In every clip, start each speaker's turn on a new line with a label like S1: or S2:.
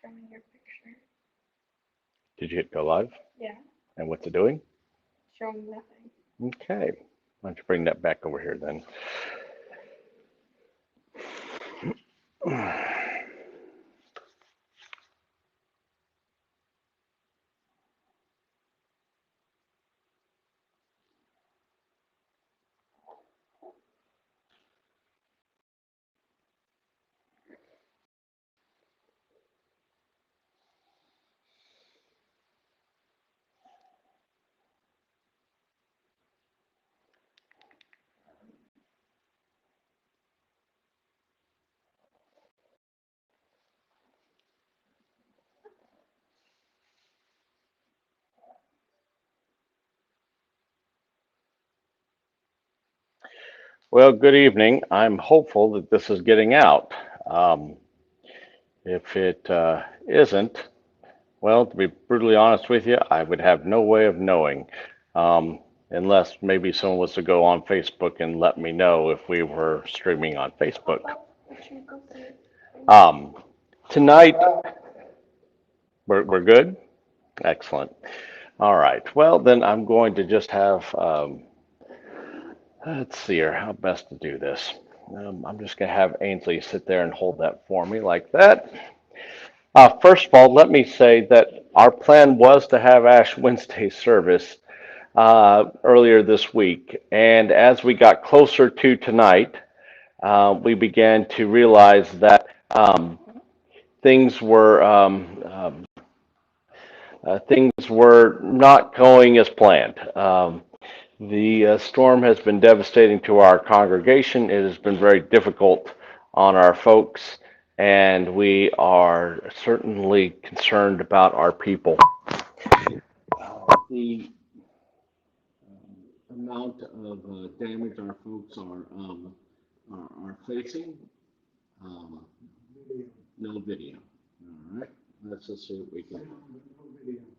S1: showing your picture.
S2: Did you hit go live?
S1: Yeah,
S2: And what's it doing?
S1: showing nothing.
S2: Okay. Why don't you bring that back over here then? Well, good evening. I'm hopeful that this is getting out. Um, if it isn't, well, to be brutally honest with you, I would have no way of knowing, um, unless maybe someone was to go on Facebook and let me know if we were streaming on Facebook.
S1: What you go through?
S2: Um, Tonight, we're good? Excellent. All right. Well, then I'm going to just have, let's see here, how best to do this. I'm just going to have Ainsley sit there and hold that for me like that. First of all, let me say that our plan was to have Ash Wednesday service earlier this week. And as we got closer to tonight, we began to realize that things were things were not going as planned. The storm has been devastating to our congregation. It has been very difficult on our folks, and we are certainly concerned about our people. The amount of damage our folks are facing. Um, no video. All right, let's just see what we can.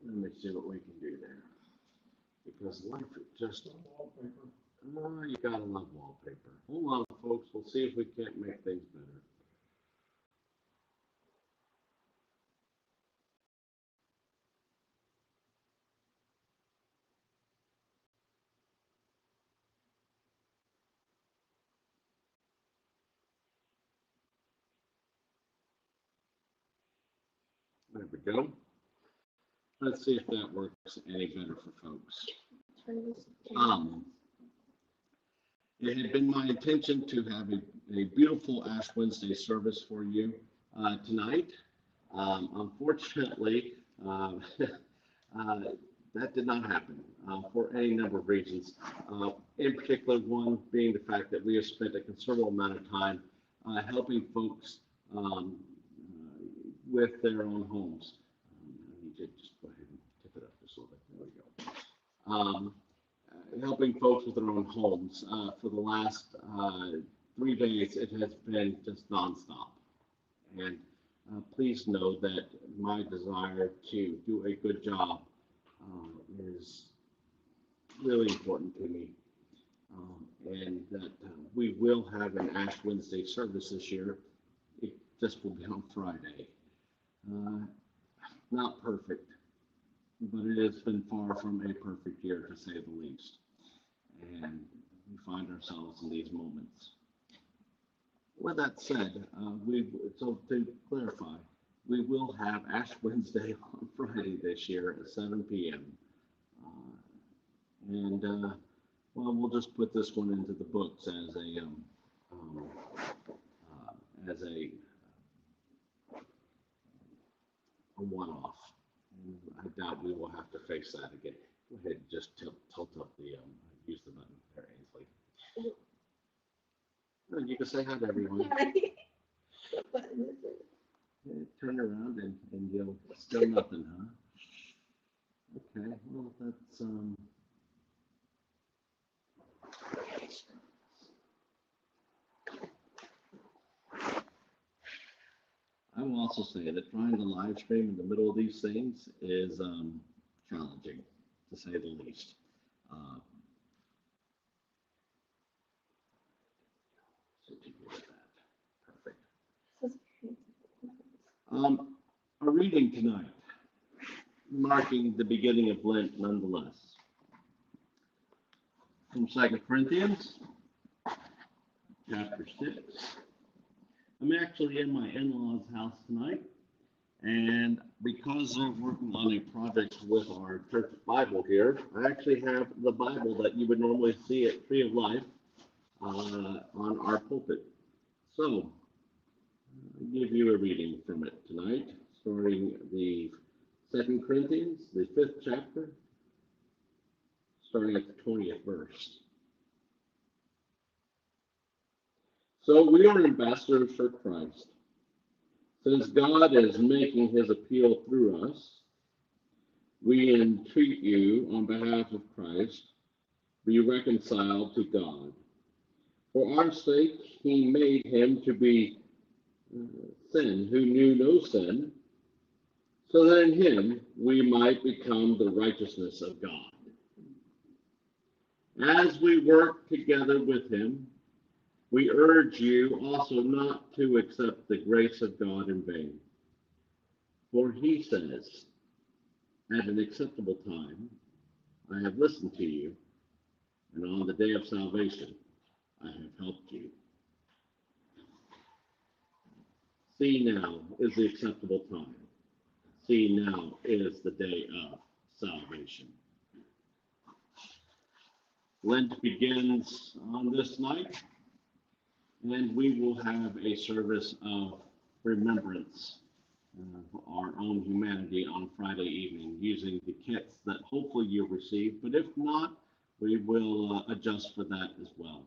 S2: Let me see what we can do there. Because life just, oh, you gotta love wallpaper. Hold on, folks. We'll see if we can't make things better. There we go. Let's see if that works any better for folks. Um, it had been my intention to have a beautiful Ash Wednesday service for you tonight. Unfortunately, uh, that did not happen for any number of reasons. In particular, one being the fact that we have spent a considerable amount of time helping folks um, with their own homes. I need to just go ahead and tip it up just a little bit. There we go. Helping folks with their own homes. For the last 3 days, it has been just nonstop. And please know that my desire to do a good job is really important to me. And that we will have an Ash Wednesday service this year. It just will be on Friday. Uh, Not perfect, but it has been far from a perfect year to say the least. And we find ourselves in these moments. With that said, so to clarify, we will have Ash Wednesday on Friday this year at 7 p.m. And well, we'll just put this one into the books um, as a one-off. I doubt we will have to face that again. Go ahead and just tilt up the use the button there, Ainsley. No, you can say hi to everyone.
S1: What button is it?
S2: Turn around and you'll still nothing, huh? Okay, well that's I will also say that trying to live stream in the middle of these things is challenging, to say the least. Uh, so to do that. Perfect. Um, our reading tonight, marking the beginning of Lent nonetheless. From 2 Corinthians, chapter 6. I'm actually in my in-laws' house tonight, and because they're working on a project with our church Bible here, I actually have the Bible that you would normally see at Tree of Life on our pulpit. So, I'll give you a reading from it tonight, starting the 2 Corinthians, the 5th chapter, starting at the 20th verse. So we are ambassadors for Christ. Since God is making his appeal through us, we entreat you on behalf of Christ, be reconciled to God. For our sake, he made him to be sin who knew no sin, so that in him we might become the righteousness of God. As we work together with him, we urge you also not to accept the grace of God in vain. For he says, at an acceptable time, I have listened to you, and on the day of salvation, I have helped you. See, now is the acceptable time. See, now is the day of salvation. Lent begins on this night, and we will have a service of remembrance of our own humanity on Friday evening using the kits that hopefully you'll receive, but if not, we will adjust for that as well.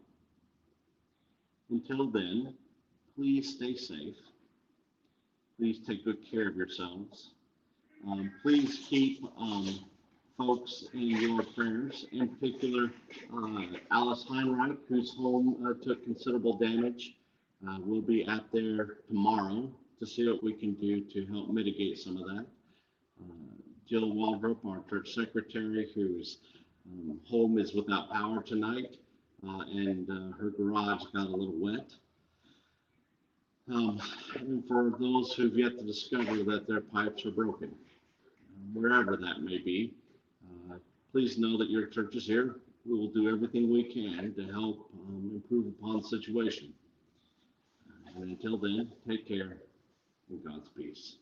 S2: Until then, please stay safe. Please take good care of yourselves. Please keep folks in your prayers, in particular Alice Heinreich, whose home took considerable damage. We'll be out there tomorrow to see what we can do to help mitigate some of that. Jill Waldrop, our church secretary, whose home is without power tonight, and her garage got a little wet. And for those who've yet to discover that their pipes are broken, wherever that may be, please know that your church is here. We will do everything we can to help improve upon the situation. And until then, take care and God's peace.